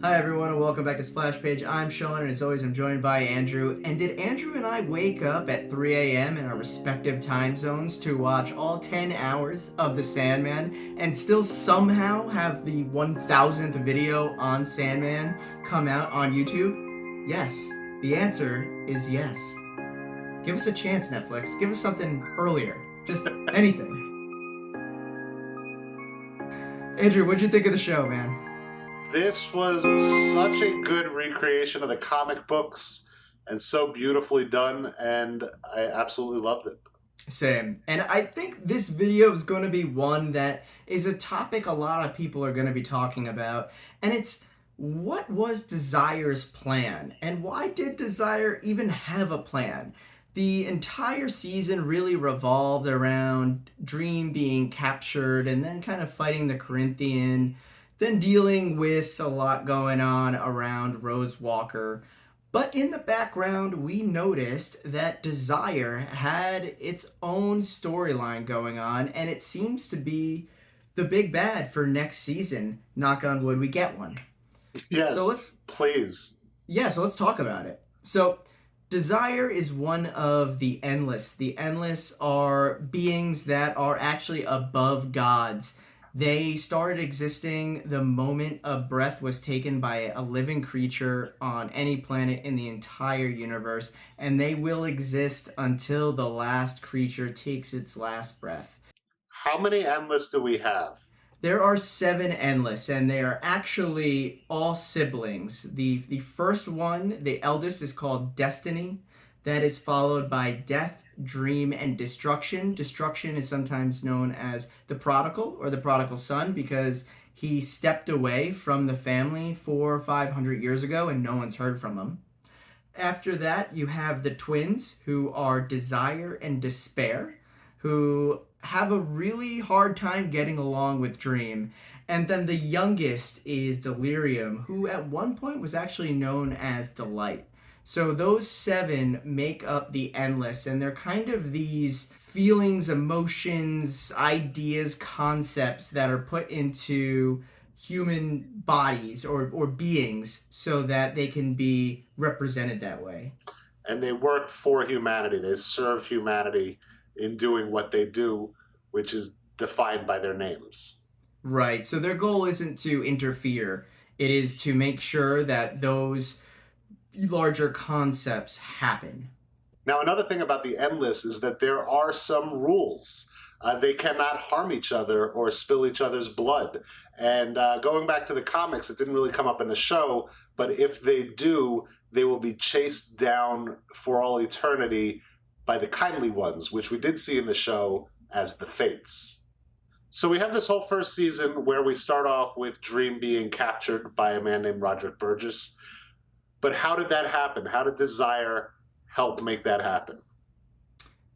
Hi everyone and welcome back to Splashpage. I'm Sean and as always I'm joined by Andrew. And did Andrew and I wake up at 3 a.m. in our respective time zones to watch all 10 hours of the Sandman and still somehow have the 1000th video on Sandman come out on YouTube? Yes. The answer is yes. Give us a chance, Netflix. Give us something earlier. Just anything. Andrew, what'd you think of the show, man? This was such a good recreation of the comic books and so beautifully done, and I absolutely loved it. Same. And I think this video is going to be one that is a topic a lot of people are going to be talking about. And it's what was Desire's plan? And why did Desire even have a plan? The entire season really revolved around Dream being captured and then kind of fighting the Corinthian, then dealing with a lot going on around Rose Walker. But in the background, we noticed that Desire had its own storyline going on, and it seems to be the big bad for next season. Knock on wood, we get one. So Yes, let's please. so let's talk about it. So Desire is one of the Endless. The Endless are beings that are actually above gods. They started existing the moment a breath was taken by a living creature on any planet in the entire universe, and they will exist until the last creature takes its last breath. How many endless do we have? There are seven Endless, and they are actually all siblings. The first one, the eldest, is called Destiny. That is followed by Death, Dream, and Destruction. Destruction is sometimes known as the prodigal or the prodigal son because he stepped away from the family 400 or 500 years ago and no one's heard from him. After that, you have the twins, who are Desire and Despair, who have a really hard time getting along with Dream. And then the youngest is Delirium, who at one point was actually known as Delight. So those seven make up the Endless, and they're kind of these feelings, emotions, ideas, concepts that are put into human bodies or beings so that they can be represented that way. And they work for humanity. They serve humanity in doing what they do, which is defined by their names. Right. So their goal isn't to interfere, it is to make sure that those larger concepts happen. Now, another thing about the endless is that there are some rules. They cannot harm each other or spill each other's blood. And going back to the comics, it didn't really come up in the show, but if they do, they will be chased down for all eternity by the kindly ones, which we did see in the show as the Fates. So we have this whole first season where we start off with Dream being captured by a man named Roderick Burgess. But how did that happen? How did Desire help make that happen?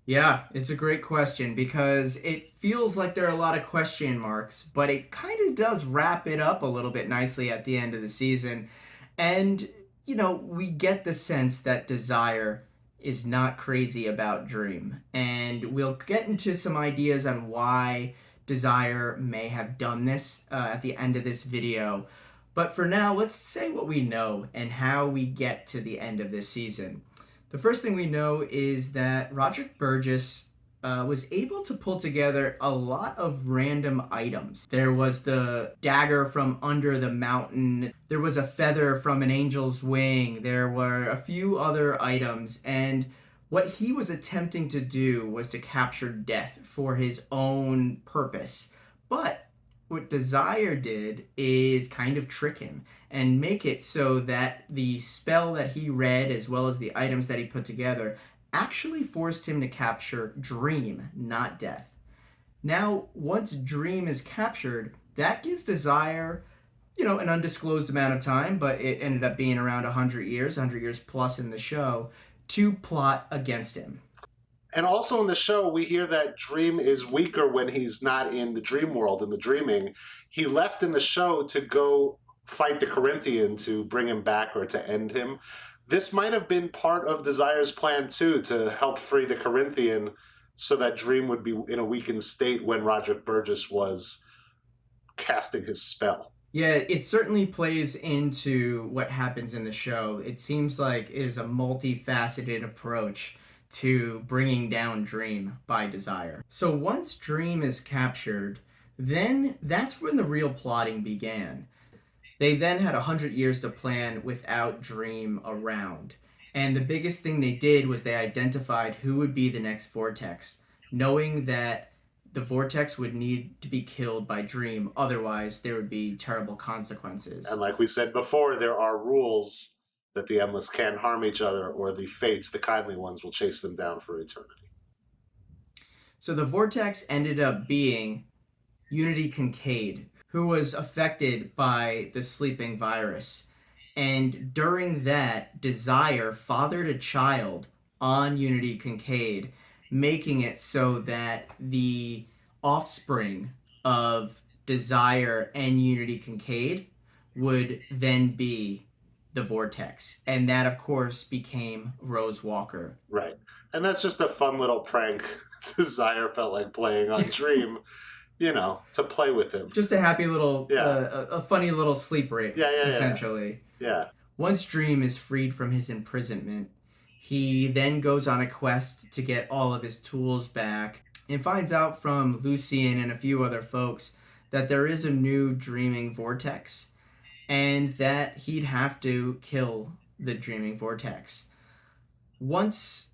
Yeah, it's a great question because it feels like there are a lot of question marks, but it kind of does wrap it up a little bit nicely at the end of the season. And, we get the sense that Desire is not crazy about Dream. And we'll get into some ideas on why Desire may have done this at the end of this video. But for now, let's say what we know and how we get to the end of this season. The first thing we know is that Roderick Burgess was able to pull together a lot of random items. There was the dagger from under the mountain, there was a feather from an angel's wing, there were a few other items, and what he was attempting to do was to capture death for his own purpose. But what Desire did is kind of trick him and make it so that the spell that he read, as well as the items that he put together, actually forced him to capture Dream, not Death. Now, once Dream is captured, that gives Desire, an undisclosed amount of time, but it ended up being around 100 years plus in the show, to plot against him. And also in the show, we hear that Dream is weaker when he's not in the dream world, in the dreaming. He left in the show to go fight the Corinthian to bring him back or to end him. This might have been part of Desire's plan, too, to help free the Corinthian so that Dream would be in a weakened state when Roderick Burgess was casting his spell. Yeah, it certainly plays into what happens in the show. It seems like it is a multifaceted approach to bringing down Dream by Desire. So once Dream is captured, then that's when the real plotting began. They then had 100 years to plan without Dream around. And the biggest thing they did was they identified who would be the next Vortex, knowing that the Vortex would need to be killed by Dream, otherwise, there would be terrible And consequences. like we said before, there are rules that the Endless can't harm each other, or the Fates, the kindly ones, will chase them down for eternity. So the Vortex ended up being Unity Kincaid, who was affected by the sleeping virus. And during that, Desire fathered a child on Unity Kincaid, making it so that the offspring of Desire and Unity Kincaid would then be the Vortex. And that, of course, became Rose Walker. Right. And that's just a fun little prank Desire felt like playing on Dream, to play with him. Just a happy little, Yeah. a funny little sleep rape, Yeah, yeah, yeah. essentially. Yeah. Once Dream is freed from his imprisonment, he then goes on a quest to get all of his tools back and finds out from Lucian and a few other folks that there is a new dreaming vortex and that he'd have to kill the dreaming vortex. Once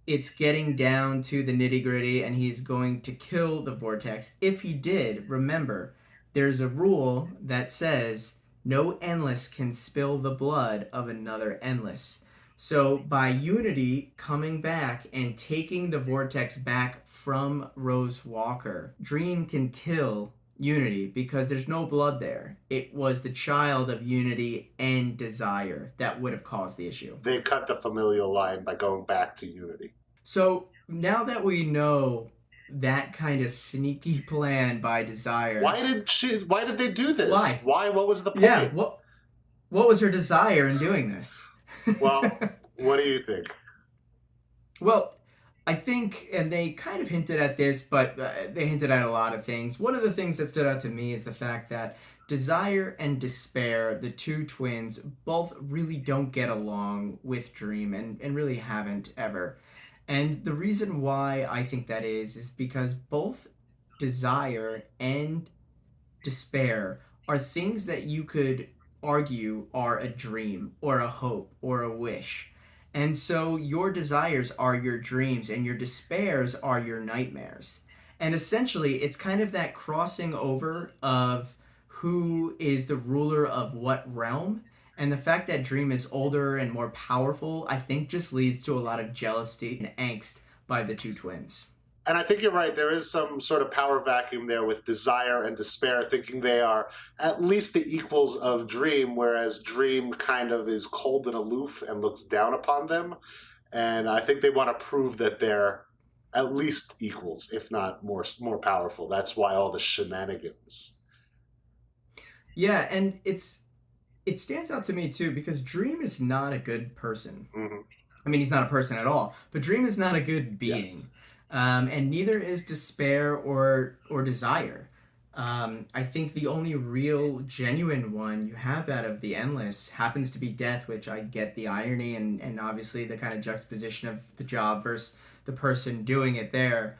it's getting down to the nitty gritty and he's going to kill the vortex, if he did, remember, there's a rule that says no endless can spill the blood of another endless. So by Unity coming back and taking the vortex back from Rose Walker, Dream can kill Unity because there's no blood there. It was the child of Unity and Desire that would have caused the issue. They cut the familial line by going back to Unity. So now that we know that kind of sneaky plan by Desire, Why did they do this? Why? What was the point? Yeah, what was her desire in doing this? Well, what do you think? Well, I think, and they kind of hinted at this, but they hinted at a lot of things. One of the things that stood out to me is the fact that Desire and Despair, the two twins, both really don't get along with Dream and really haven't ever. And the reason why I think that is because both Desire and Despair are things that you could argue are a dream or a hope or a wish. And so your desires are your dreams and your despairs are your nightmares. And essentially, it's kind of that crossing over of who is the ruler of what realm. And the fact that Dream is older and more powerful, I think just leads to a lot of jealousy and angst by the two twins. And I think you're right. There is some sort of power vacuum there with Desire and Despair, thinking they are at least the equals of Dream, whereas Dream kind of is cold and aloof and looks down upon them. And I think they want to prove that they're at least equals, if not more powerful. That's why all the shenanigans. Yeah, and it stands out to me too because Dream is not a good person. Mm-hmm. I mean, he's not a person at all, but Dream is not a good being. Yes. And neither is Despair or Desire. I think the only real genuine one you have out of the Endless happens to be Death, which I get the irony and obviously the kind of juxtaposition of the job versus the person doing it there.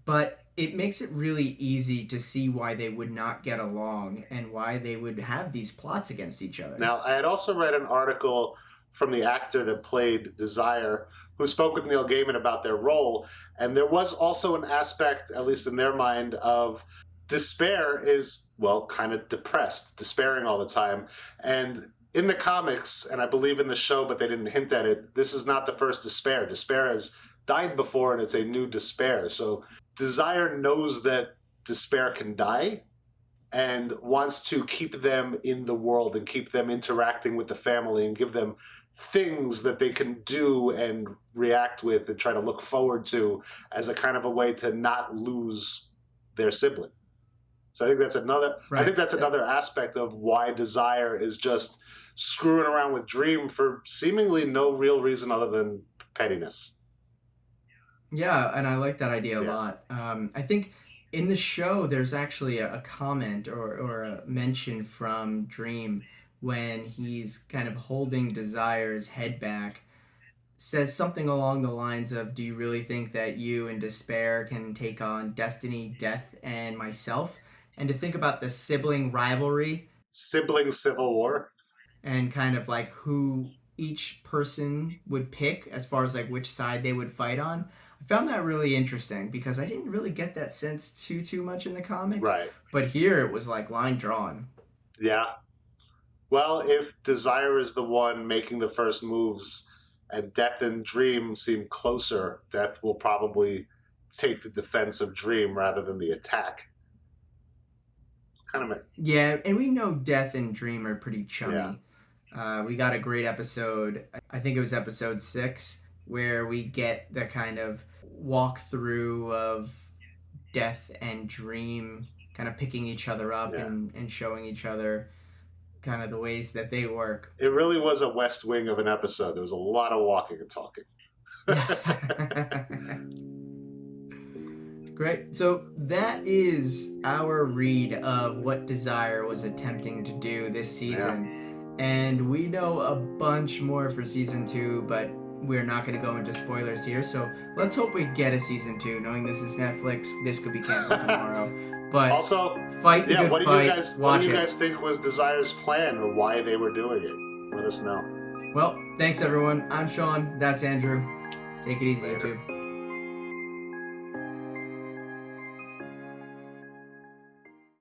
But it makes it really easy to see why they would not get along and why they would have these plots against each other. Now, I had also read an article from the actor that played Desire, who spoke with Neil Gaiman about their role, and there was also an aspect, at least in their mind, of Despair is, well, kind of depressed, despairing all the time. And in the comics, and I believe in the show, but they didn't hint at it, this is not the first Despair. Despair has died before, and it's a new Despair. So Desire knows that Despair can die and wants to keep them in the world and keep them interacting with the family and give them things that they can do and react with and try to look forward to as a kind of a way to not lose their sibling. So I think that's another Right. I think that's another aspect of why Desire is just screwing around with Dream for seemingly no real reason other than pettiness. Yeah, and I like that idea a Yeah. lot. I think In the show, there's actually a comment or a mention from Dream when he's kind of holding Desire's head back, says something along the lines of, "Do you really think that you and Despair can take on Destiny, Death, and myself?" And to think about the sibling rivalry Sibling civil war. and kind of like who each person would pick as far as like which side they would fight on. I found that really interesting because I didn't really get that sense too much in the comics, Right. but here it was like line drawn. Yeah. Well, if Desire is the one making the first moves and Death and Dream seem closer, Death will probably take the defense of Dream rather than the attack. Kind of, Yeah, and we know Death and Dream are pretty yeah. chummy. We got a great episode, I think it was episode 6, where we get the kind of walkthrough of Death and Dream kind of picking each other up Yeah. and showing each other kind of the ways that they work. It really was a West Wing of an episode. There was a lot of walking and talking. Yeah. Great. So that is our read of what Desire was attempting to do this season. Yeah. And we know a bunch more for season 2, but we're not going to go into spoilers here. So let's hope we get a season 2. Knowing this is Netflix, this could be canceled tomorrow. But Also, fight the yeah, good what do fight. you guys Watch it. think was Desire's plan or why they were doing it? Let us know. Well, thanks everyone. I'm Sean. That's Andrew. Take it easy, Later. YouTube.